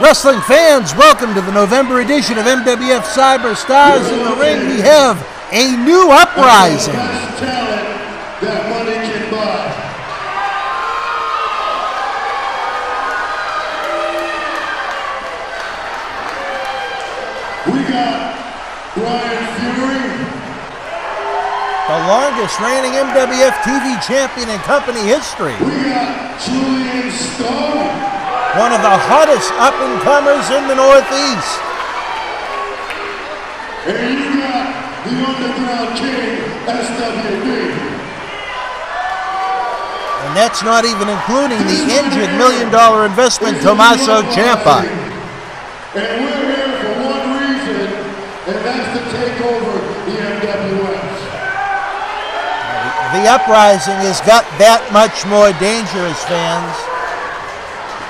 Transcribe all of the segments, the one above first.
Wrestling fans, welcome to the November edition of MWF Cyberstarz. In the ring, we have a new Uprising. Best talent that money can buy. We got Brian Fury, The longest reigning MWF TV champion in company history. we got Julian Stone, One of the hottest up-and-comers in the Northeast. and you got the Underground King, SWB. And that's not even including the injured $1 million investment, Tommaso Ciampa. And we're here for one reason, and that's to take over the MWF. The Uprising has got that much more dangerous, fans.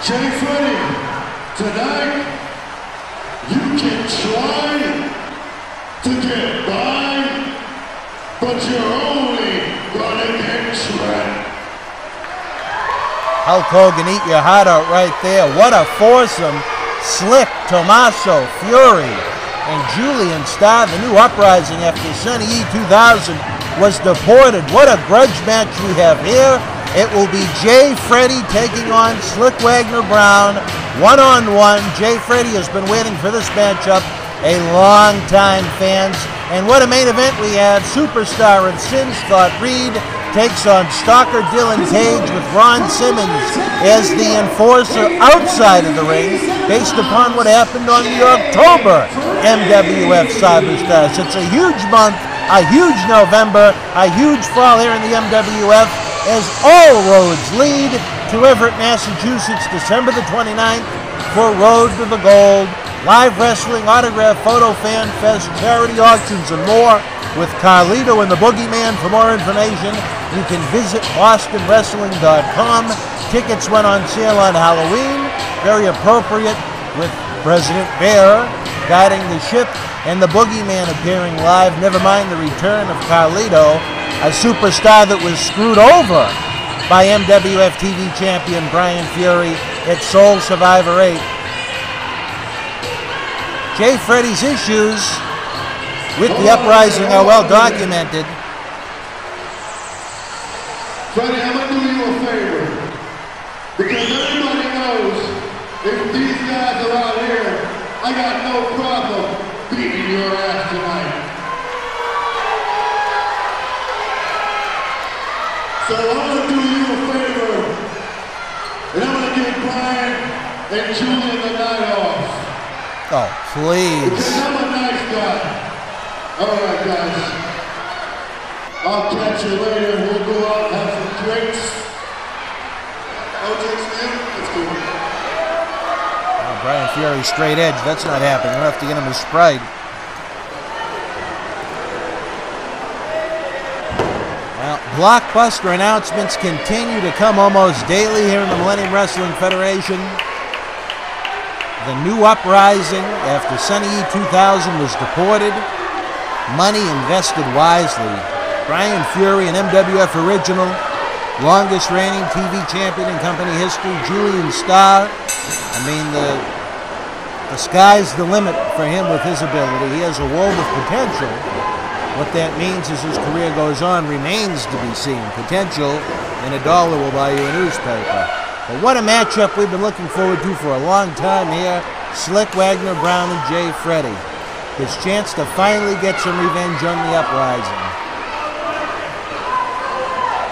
Freddy, tonight, you can try to get by, but you're only gonna get shredded. Hulk Hogan, eat your heart out right there. What a foursome. Slyck, Tommaso, Fury, and Julian Starr, the new Uprising after Sunny E 2000 was deported. What a grudge match we have here. It will be Freddie taking on Slyck Wagner Brown, one-on-one. Freddie has been waiting for this matchup a long time, fans. And what a main event we have. Superstar of Sins, Thought Reed, takes on stalker Dylan Kage with Ron Simmons as the enforcer outside of the ring, based upon what happened on the October MWF Cyberstarz. It's a huge month, a huge November, a huge fall here in the MWF, as all roads lead to Everett, Massachusetts, December the 29th for Road to the Gold. Live wrestling, autograph, photo, fan fest, charity auctions, and more with Carlito and the Boogeyman. For more information, you can visit bostonwrestling.com. Tickets went on sale on Halloween. Very appropriate, with President Bear guiding the ship and the Boogeyman appearing live. Never mind the return of Carlito, a superstar that was screwed over by MWF TV champion Brian Fury at Soul Survivor 8. Freddie's issues with the Uprising are well documented. Freddie, I'm gonna do you a favor, because everybody knows if these guys are out here, I got no problem beating your ass tonight. So I'm gonna do you a favor, and I'm gonna give Brian and Julian the night off. Oh, please. Because I'm a nice guy. All right, guys. I'll catch you later. We'll go out and have some drinks. No drinks, man? Let's go. Oh, Brian Fury straight edge. That's not happening. We'll have to get him a Sprite. Well, blockbuster announcements continue to come almost daily here in the Millennium Wrestling Federation. The new Uprising, after Sunny E 2000 was deported, money invested wisely. Brian Fury, an MWF original, longest reigning TV champion in company history. Julian Starr, I mean, the sky's the limit for him with his ability. He has a world of potential. What that means as his career goes on remains to be seen. Potential, and $1 will buy you a newspaper. But what a matchup we've been looking forward to for a long time here. Slyck Wagner Brown and Freddie. His chance to finally get some revenge on the Uprising.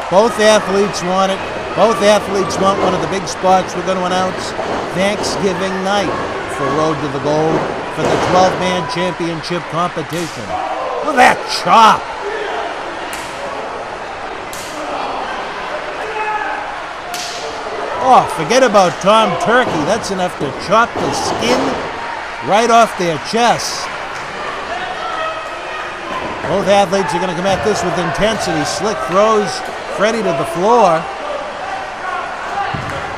Both athletes want it. Both athletes want one of the big spots we're going to announce Thanksgiving night for Road to the Gold for the 12-man championship competition. Look at that chop. Oh, forget about Tom Turkey. That's enough to chop the skin right off their chests. Both athletes are going to come at this with intensity. Slyck throws Freddie to the floor.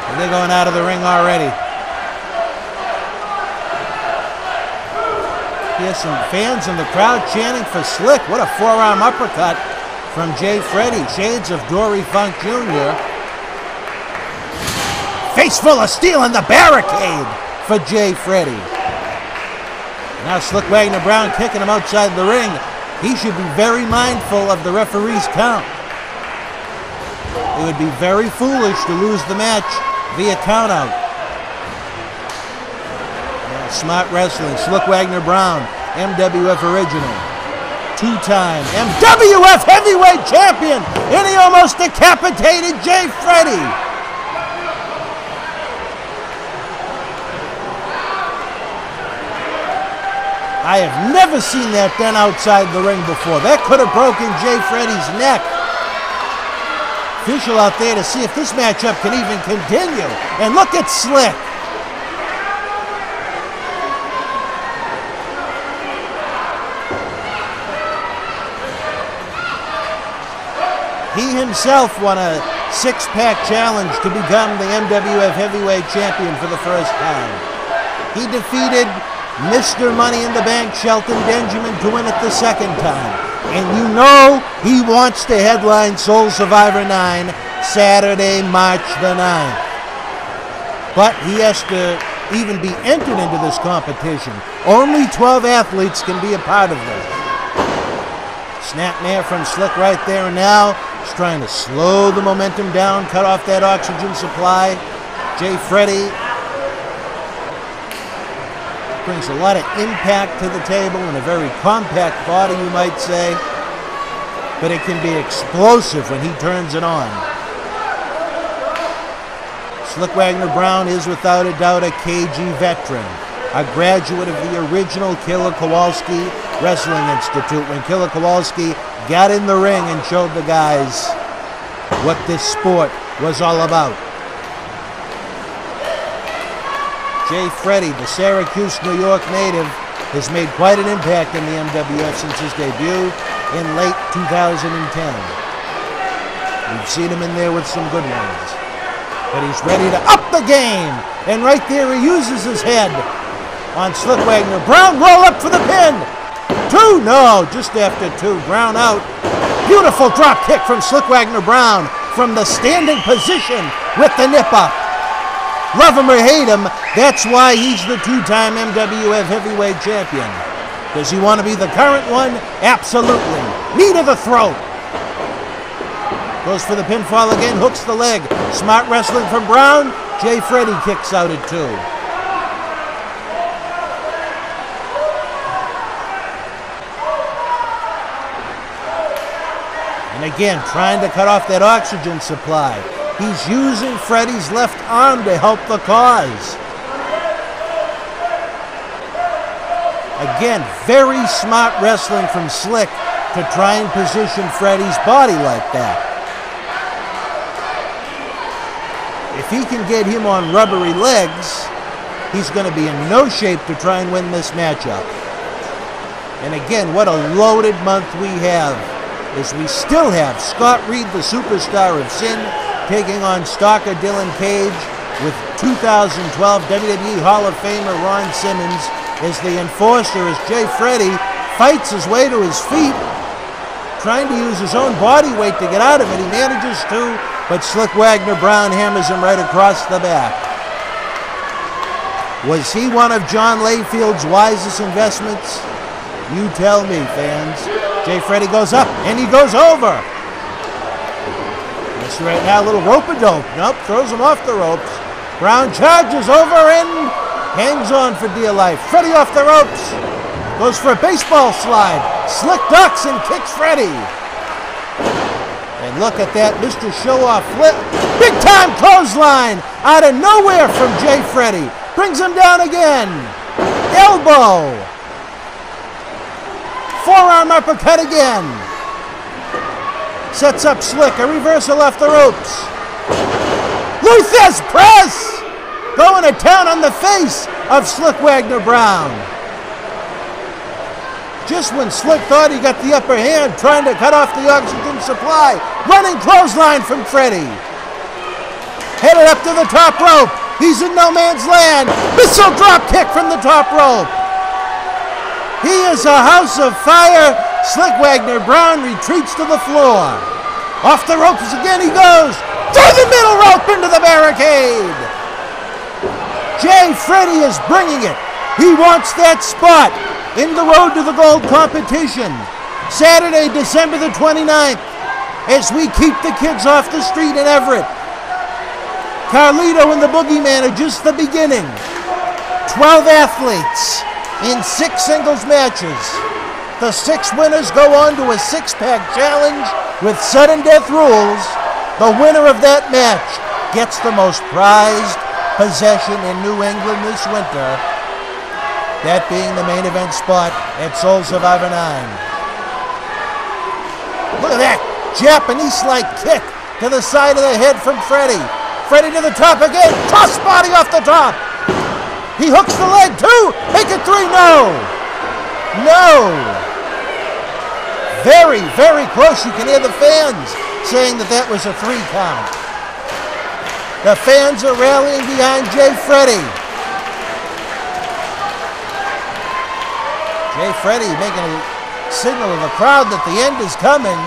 And they're going out of the ring already. Here's some fans in the crowd chanting for Slyck. What a forearm uppercut from Freddie. Shades of Dory Funk Jr. Face full of steel in the barricade. for Jay Freddy. Now Slyck Wagner Brown kicking him outside the ring. He should be very mindful of the referee's count. It would be very foolish to lose the match via countout. Smart wrestling. Slyck Wagner Brown, MWF original. Two-time MWF heavyweight champion. And he almost decapitated Jay Freddy. I have never seen that done outside the ring before. That could have broken Jay Freddy's neck. Official out there to see if this matchup can even continue. And look at Slyck. He himself won a six-pack challenge to become the MWF heavyweight champion for the first time. He defeated Mr. Money in the Bank Shelton Benjamin to win it the second time. And you know he wants to headline Soul Survivor 9 Saturday, March the 9th. But he has to even be entered into this competition. Only 12 athletes can be a part of this. Snapmare from Slyck right there and now. He's trying to slow the momentum down, cut off that oxygen supply. Jay Freddy brings a lot of impact to the table and a very compact body, you might say. But it can be explosive when he turns it on. Slyck Wagner Brown is without a doubt a KG veteran, a graduate of the original Killer Kowalski Wrestling Institute, when Killer Kowalski got in the ring and showed the guys what this sport was all about. Jay Freddy, the Syracuse, New York native, has made quite an impact in the MWF since his debut in late 2010. We've seen him in there with some good ones. But he's ready to up the game. And right there he uses his head on Slyck Wagner Brown. Roll up for the pin. Two? No, just after two. Brown out. Beautiful drop kick from Slyck Wagner Brown from the standing position with the nip up. Love him or hate him, that's why he's the two-time MWF heavyweight champion. Does he want to be the current one? Absolutely. Knee to the throat. Goes for the pinfall again, hooks the leg. Smart wrestling from Brown. Jay Freddy kicks out at two. And again, trying to cut off that oxygen supply. He's using Freddy's left arm to help the cause. Again, very smart wrestling from Slyck to try and position Freddy's body like that. If he can get him on rubbery legs, he's going to be in no shape to try and win this matchup. And again, what a loaded month we have, as we still have Scott Reed, the superstar of Sin, taking on stalker Dylan Kage, with 2012 WWE Hall of Famer Ron Simmons as the enforcer, as Jay Freddy fights his way to his feet, trying to use his own body weight to get out of it. He manages to, but Slyck Wagner Brown hammers him right across the back. Was he one of John Layfield's wisest investments? You tell me, fans. Jay Freddy goes up, and he goes over. Right now, a little rope-a-dope. Nope, throws him off the ropes. Brown charges over and hangs on for dear life. Freddy off the ropes. Goes for a baseball slide. Slyck ducks and kicks Freddy. And look at that, Mr. Show-Off flip. Big-time clothesline out of nowhere from Jay Freddy. Brings him down again. Elbow. Forearm uppercut again. Sets up Slyck, a reversal off the ropes. Luthez press! Going to town on the face of Slyck Wagner Brown. Just when Slyck thought he got the upper hand, trying to cut off the oxygen supply. Running clothesline from Freddy. Headed up to the top rope. He's in no man's land. Missile drop kick from the top rope. He is a house of fire. Slyck Wagner Brown retreats to the floor. Off the ropes again he goes. Through the middle rope into the barricade. Freddie is bringing it. He wants that spot in the Road to the Gold competition. Saturday, December the 29th, as we keep the kids off the street in Everett. Carlito and the Boogeyman are just the beginning. 12 athletes in 6 singles matches. The 6 winners go on to a 6-pack challenge with sudden death rules. The winner of that match gets the most prized possession in New England this winter. That being the main event spot at Soul Survivor 9. Look at that Japanese-like kick to the side of the head from Freddie. Freddie to the top again. Toss body off the top. He hooks the leg, 2. Make it 3. No. No. Very, very close. You can hear the fans saying that that was a 3 count. The fans are rallying behind Freddie. Freddie making a signal to the crowd that the end is coming.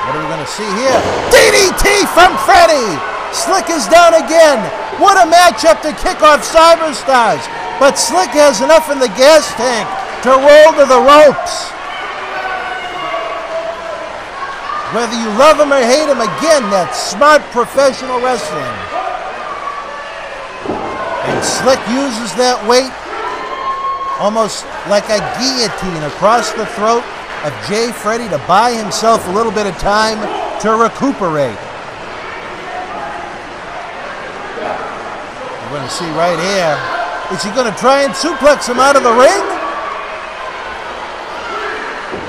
What are we going to see here? DDT from Freddie! Slyck is down again. What a matchup to kick off Cyberstarz. But Slyck has enough in the gas tank to roll to the ropes. Whether you love him or hate him, again, that's smart professional wrestling. And Slyck uses that weight almost like a guillotine across the throat of Freddie to buy himself a little bit of time to recuperate. We're going to see right here. Is he going to try and suplex him out of the ring?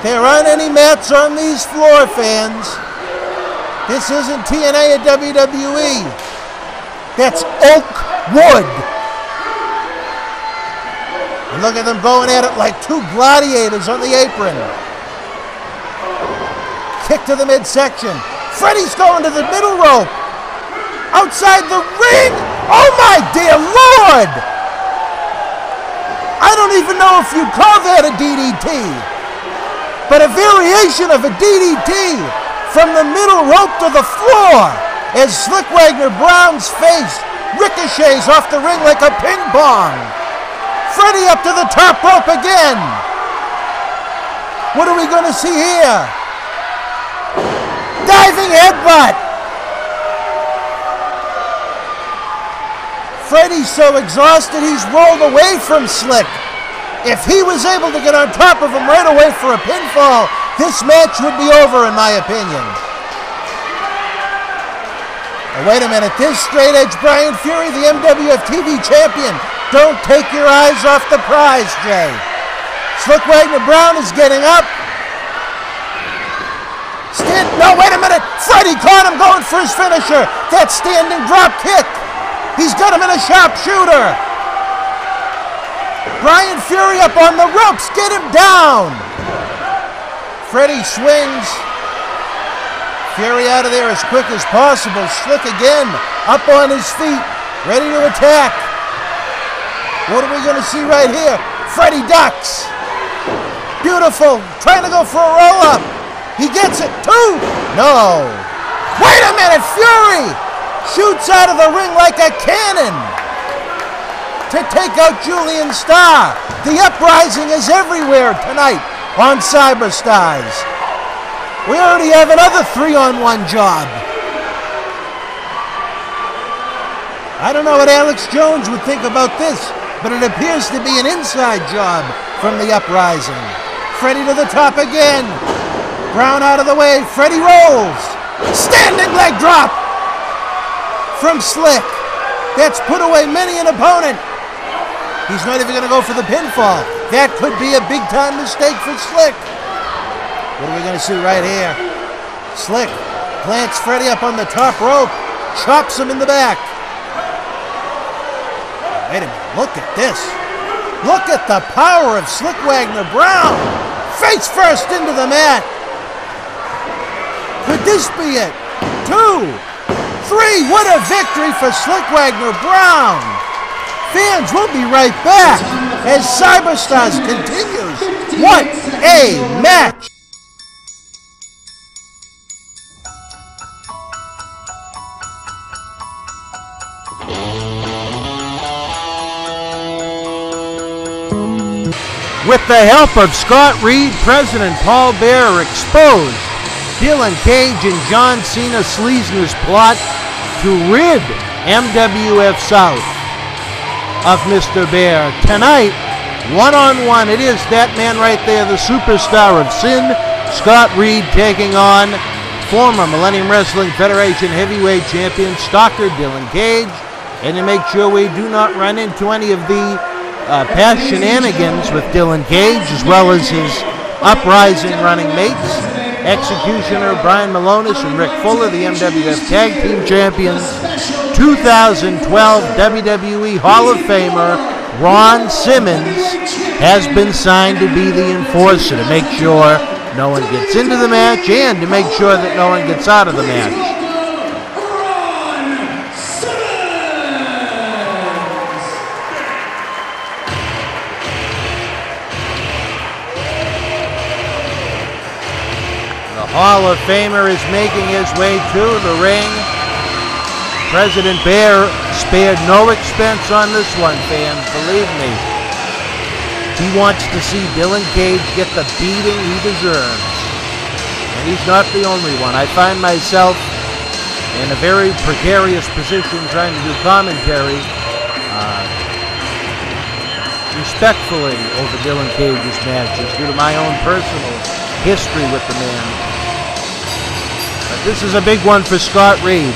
There aren't any mats on these floor, fans. This isn't TNA at WWE. That's oak wood. And look at them going at it like 2 gladiators on the apron. Kick to the midsection. Freddie's going to the middle rope. Outside the ring. Oh my dear Lord! I don't even know if you call that a DDT. But a variation of a DDT from the middle rope to the floor as Slyck Wagner Brown's face ricochets off the ring like a ping pong. Freddie up to the top rope again. What are we going to see here? Diving headbutt. Freddie's so exhausted he's rolled away from Slyck. If he was able to get on top of him right away for a pinfall, this match would be over in my opinion. Now, wait a minute, this straight edge Brian Fury, the MWF TV champion. Don't take your eyes off the prize, Jay. Slyck Wagner Brown is getting up. No, wait a minute. Freddie caught him going for his finisher. That standing drop kick. He's got him in a sharpshooter. Brian Fury up on the ropes. Get him down. Freddie swings. Fury out of there as quick as possible. Slyck again up on his feet. Ready to attack. What are we going to see right here? Freddie ducks. Beautiful. Trying to go for a roll-up. He gets it. 2. No. Wait a minute. Fury shoots out of the ring like a cannon to take out Julian Starr. The Uprising is everywhere tonight on Cyberstarz. We already have another 3-on-1 job. I don't know what Alex Jones would think about this, but it appears to be an inside job from the Uprising. Freddie to the top again. Brown out of the way. Freddie rolls. Standing leg drop from Slyck. That's put away many an opponent. He's not even going to go for the pinfall. That could be a big-time mistake for Slyck. What are we going to see right here? Slyck plants Freddie up on the top rope. Chops him in the back. Wait a minute. Look at this. Look at the power of Slyck Wagner Brown. Face first into the mat. Could this be it? 2, 3. What a victory for Slyck Wagner Brown. Fans, we'll be right back as Cyberstarz continues. What a match. With the help of Scott Reed, President Paul Bearer exposed Dylan Kage and John Cena Sr's plot to rid MWF South of Mr. Bear. Tonight, one-on-one, it is that man right there, the superstar of Sin, Scott Reed, taking on former Millennium Wrestling Federation Heavyweight Champion, Stalker Dylan Kage. And to make sure we do not run into any of the past shenanigans with Dylan Kage, as well as his Uprising running mates, Executioner Brian Malonis and Rick Fuller, the MWF Tag Team Champions, 2012 WWE Hall of Famer Ron Simmons has been signed to be the enforcer to make sure no one gets into the match and to make sure that no one gets out of the match. Hall of Famer is making his way to the ring. President Bear spared no expense on this one, fans, believe me. He wants to see Dylan Kage get the beating he deserves. And he's not the only one. I find myself in a very precarious position trying to do commentary respectfully over Dylan Cage's matches due to my own personal history with the man. This is a big one for Scott Reed.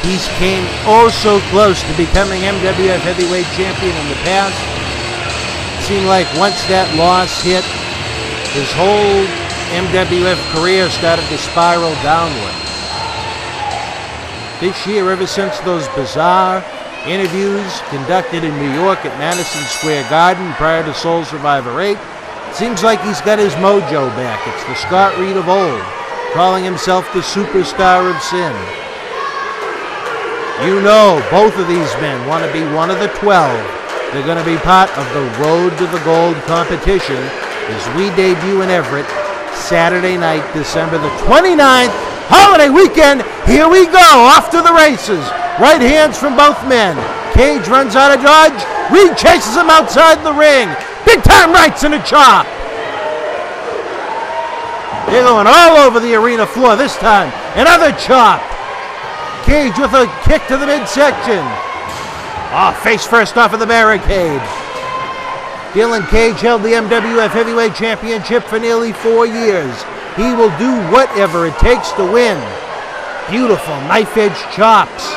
He's came oh so close to becoming MWF Heavyweight Champion in the past. It seemed like once that loss hit, his whole MWF career started to spiral downward. This year, ever since those bizarre interviews conducted in New York at Madison Square Garden prior to Soul Survivor 8, it seems like he's got his mojo back. It's the Scott Reed of old, calling himself the superstar of Sin. You know, both of these men want to be one of the 12. They're going to be part of the Road to the Gold competition as we debut in Everett Saturday night, December the 29th, holiday weekend. Here we go, off to the races. Right hands from both men. Kage runs out of dodge. Reed chases him outside the ring. Big time rights and a chop. They're going all over the arena floor this time. Another chop. Kage with a kick to the midsection. Face first off of the barricade. Dylan Kage held the MWF Heavyweight Championship for nearly 4 years. He will do whatever it takes to win. Beautiful knife-edge chops.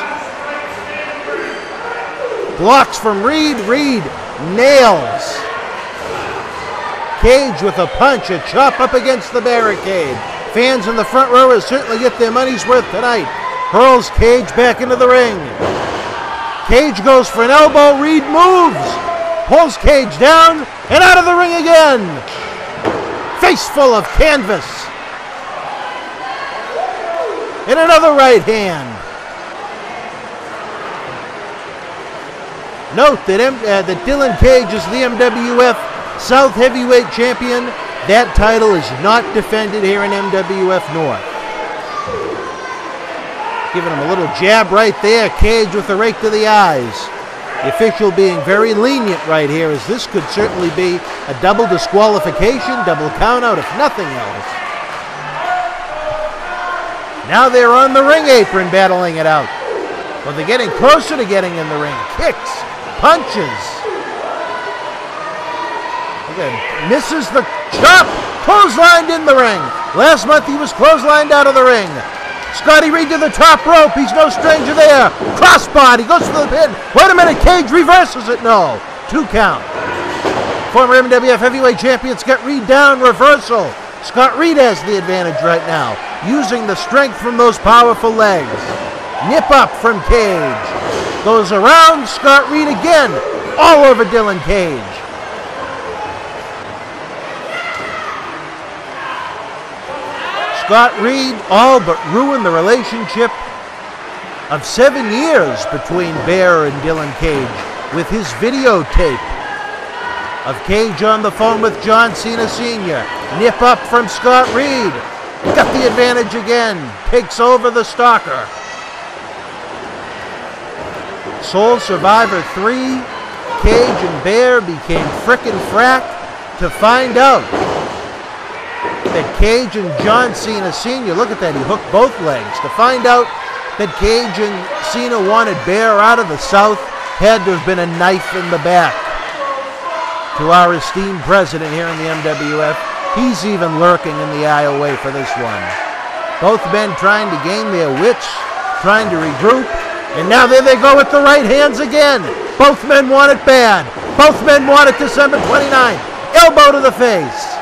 Blocks from Reed. Reed nails. Kage with a punch, a chop up against the barricade. Fans in the front row will certainly get their money's worth tonight. Hurls Kage back into the ring. Kage goes for an elbow. Reed moves. Pulls Kage down and out of the ring again. Face full of canvas. And another right hand. Note that Dylan Kage is the MWF South Heavyweight Champion. That title is not defended here in MWF North. Giving him a little jab right there. Kage with a rake to the eyes. The official being very lenient right here, as this could certainly be a double disqualification, double countout, if nothing else. Now they're on the ring apron battling it out. Well, they're getting closer to getting in the ring. Kicks, punches. Again, misses the chop, clotheslined in the ring. Last month he was clotheslined out of the ring. Scotty Reed to the top rope. He's no stranger there. Crossbody goes to the pin. Wait a minute. Kage reverses it. No. 2 count. Former MWF Heavyweight Champion Scott Reed down. Reversal. Scott Reed has the advantage right now, using the strength from those powerful legs. Nip up from Kage. Goes around. Scott Reed again. All over Dylan Kage. Scott Reed all but ruined the relationship of 7 years between Bear and Dylan Kage with his videotape of Kage on the phone with John Cena Sr. Nip up from Scott Reed. Got the advantage again. Takes over the Stalker. Soul Survivor 3. Cage and Bear became frickin' fracked to find out that Cage and John Cena Sr., look at that, he hooked both legs, to find out that Cage and Cena wanted Bear out of the South, had to have been a knife in the back to our esteemed president here in the MWF. He's even lurking in the aisleway for this one. Both men trying to gain their wits, trying to regroup, and now there they go with the right hands again. Both men want it bad. Both men want it December 29th. Elbow to the face.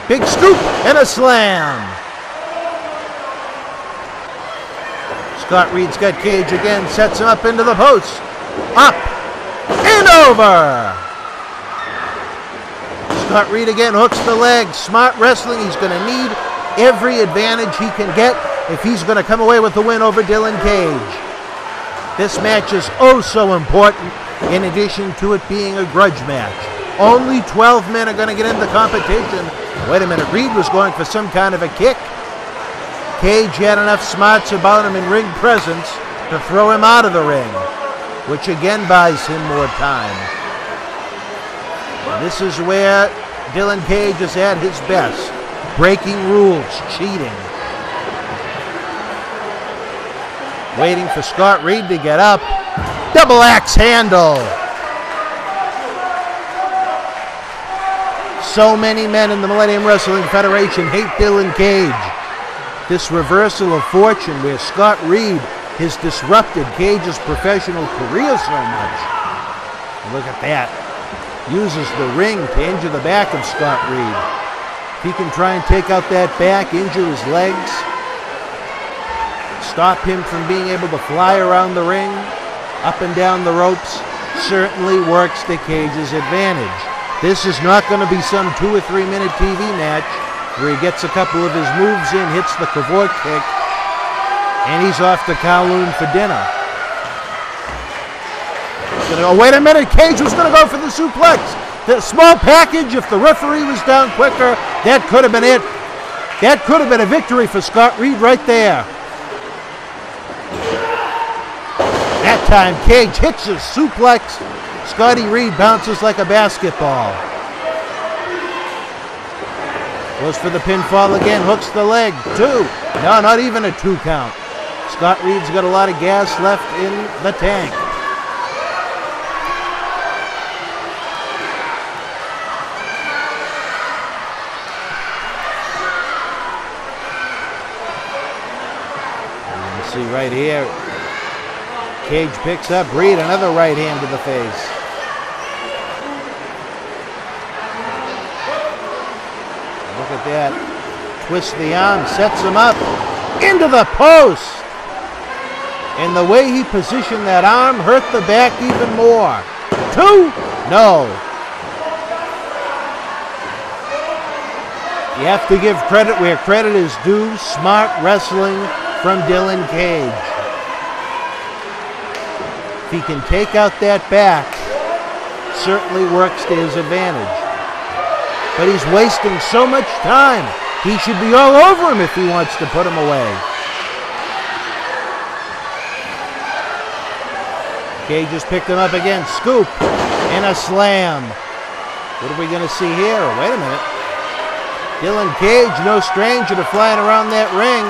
Big scoop and a slam. Scott Reed's got Cage again, sets him up into the post. Up and over. Scott Reed again hooks the leg. Smart wrestling. He's going to need every advantage he can get if he's going to come away with the win over Dylan Kage. This match is oh so important in addition to it being a grudge match. Only 12 men are going to get into the competition. Wait a minute, Reed was going for some kind of a kick. Cage had enough smarts about him in ring presence to throw him out of the ring, which again buys him more time. And this is where Dylan Kage is at his best. Breaking rules, cheating. Waiting for Scott Reed to get up. Double axe handle. So many men in the Millennium Wrestling Federation hate Dylan Kage. This reversal of fortune where Scott Reed has disrupted Cage's professional career so much. Look at that. Uses the ring to injure the back of Scott Reed. If he can try and take out that back, injure his legs, stop him from being able to fly around the ring, up and down the ropes, certainly works to Cage's advantage. This is not going to be some 2 or 3 minute TV match where he gets a couple of his moves in, hits the cavort kick, and he's off to Kowloon for dinner. Oh, wait a minute, Cage was going to go for the suplex. The small package, if the referee was down quicker, that could have been it. That could have been a victory for Scott Reed right there. That time, Cage hits his suplex. Scotty Reed bounces like a basketball. Goes for the pinfall again, hooks the leg. 2. No, not even a 2 count. Scott Reed's got a lot of gas left in the tank. You see right here, Cage picks up Reed, another right hand to the face. Look at that. Twists the arm, sets him up into the post. And the way he positioned that arm hurt the back even more. 2? No. You have to give credit where credit is due. Smart wrestling from Dylan Kage. If he can take out that back, certainly works to his advantage. But he's wasting so much time. He should be all over him if he wants to put him away. Cage just picked him up again. Scoop and a slam. What are we going to see here? Oh, wait a minute. Dylan Kage, no stranger to flying around that ring.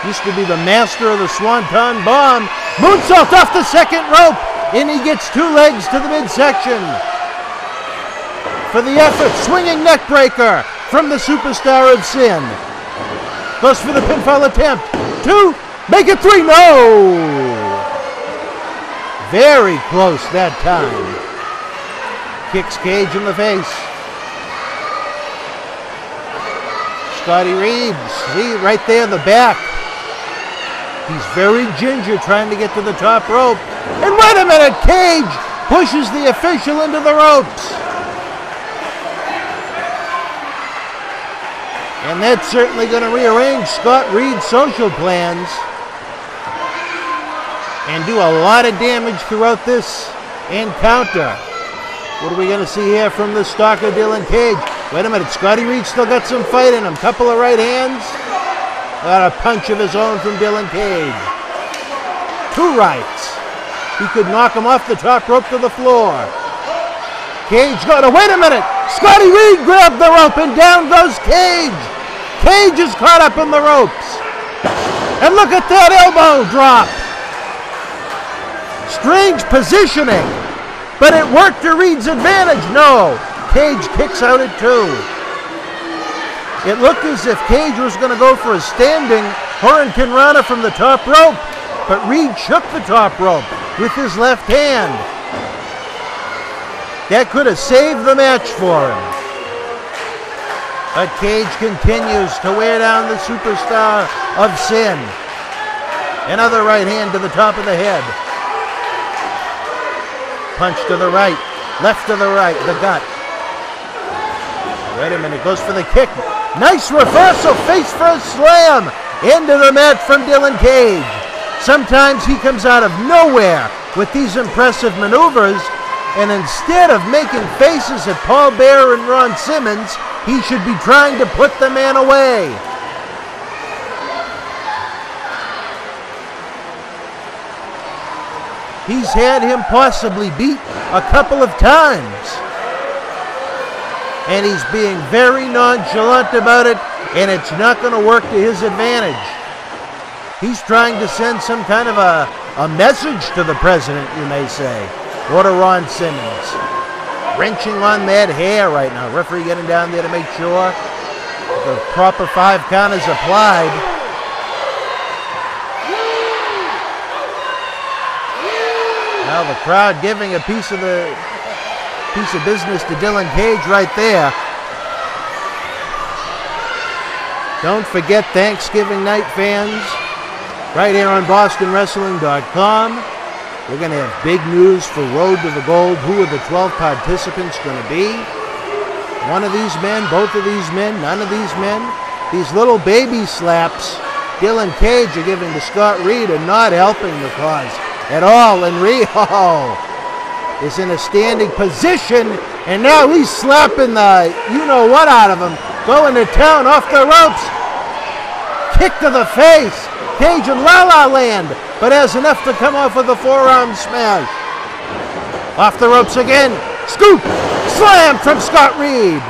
Used to be the master of the Swanton Bomb. Moonsault off the second rope. And he gets 2 legs to the midsection. For the effort, swinging neck breaker from the superstar of Sin. Goes for the pinfall attempt. 2, make it 3, no! Very close that time. Kicks Cage in the face. Scotty Reed, see right there in the back. He's very ginger trying to get to the top rope. And wait a minute, Cage pushes the official into the ropes. And that's certainly going to rearrange Scott Reed's social plans and do a lot of damage throughout this encounter. What are we going to see here from the stalker Dylan Kage? Wait a minute, Scotty Reed still got some fight in him. Couple of right hands. Got a punch of his own from Dylan Kage. 2 rights. he could knock him off the top rope to the floor. Cage going to, wait a minute. Scotty Reed grabbed the rope and down goes Cage. Cage is caught up in the ropes. And look at that elbow drop. Strange positioning, but it worked to Reed's advantage. No, Cage kicks out at 2. It looked as if Cage was going to go for a standing Hurricane Rana from the top rope, but Reed shook the top rope with his left hand. That could have saved the match for him. But Cage continues to wear down the superstar of Sin. Another right hand to the top of the head. Punch to the right, left to the right, the gut. Wait a minute, goes for the kick. Nice reversal, face first slam. Into the mat from Dylan Kage. Sometimes he comes out of nowhere with these impressive maneuvers, and instead of making faces at Paul Bearer and Ron Simmons, he should be trying to put the man away. He's had him possibly beat a couple of times. And he's being very nonchalant about it, and it's not going to work to his advantage. He's trying to send some kind of a message to the president, you may say, or to Ron Simmons. Wrenching on that hair right now. Referee getting down there to make sure the proper 5 count is applied. Now the crowd giving a piece of business to Dylan Kage right there. Don't forget Thanksgiving night, fans. Right here on BostonWrestling.com. We're going to have big news for Road to the Gold. Who are the 12 participants going to be? One of these men, both of these men, none of these men. These little baby slaps Dylan Kage are giving to Scott Reed are not helping the cause at all. And Rio is in a standing position, and now he's slapping the you-know-what out of him. Going to town off the ropes. Kick to the face. Cage in La La Land, but has enough to come off with a forearm smash. Off the ropes again. Scoop! Slam from Scott Reed.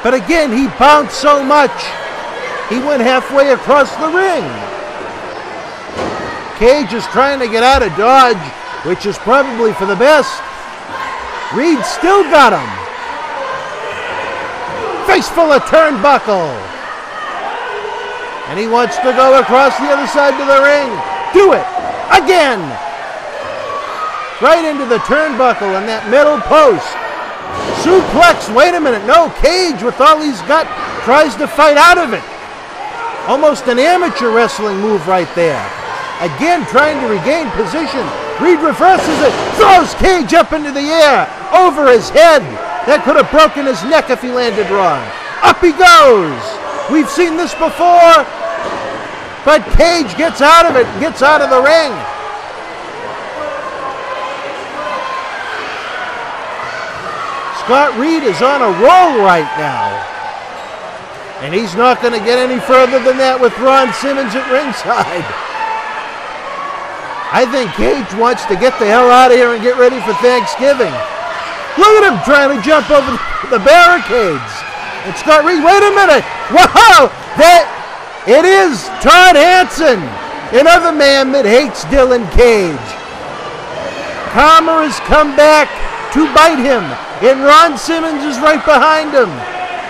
But again, he bounced so much, he went halfway across the ring. Cage is trying to get out of dodge, which is probably for the best. Reed still got him. Face full of turnbuckle. And he wants to go across the other side to the ring. Do it! Again! Right into the turnbuckle and that middle post. Suplex, wait a minute. No, Cage with all he's got tries to fight out of it. Almost an amateur wrestling move right there. Again, trying to regain position. Reed reverses it, throws Cage up into the air, over his head. That could have broken his neck if he landed wrong. Up he goes. We've seen this before, but Cage gets out of it, gets out of the ring. Scott Reed is on a roll right now. And he's not going to get any further than that with Ron Simmons at ringside. I think Cage wants to get the hell out of here and get ready for Thanksgiving. Look at him trying to jump over the barricades. And Scott Reed, wait a minute. Wow! It is Todd Hansen, another man that hates Dylan Kage. Karma has come back to bite him, and Ron Simmons is right behind him.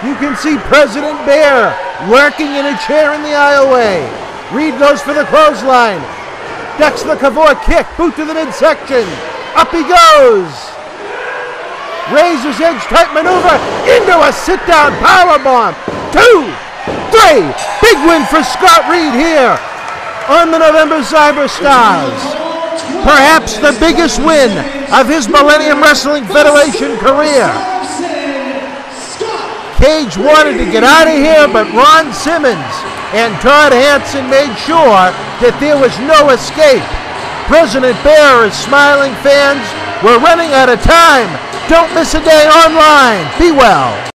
You can see President Bear lurking in a chair in the aisleway. Reed goes for the clothesline. Ducks the Cavour kick, boot to the midsection. Up he goes. Razor's edge type maneuver into a sit-down powerbomb. 2, 3. Big win for Scott Reed here on the November Cyberstarz. Perhaps the biggest win of his Millennium Wrestling Federation career. Cage wanted to get out of here, but Ron Simmons and Todd Hansen made sure that there was no escape. President Bear is smiling, fans. We're running out of time. Don't miss a day online. Be well.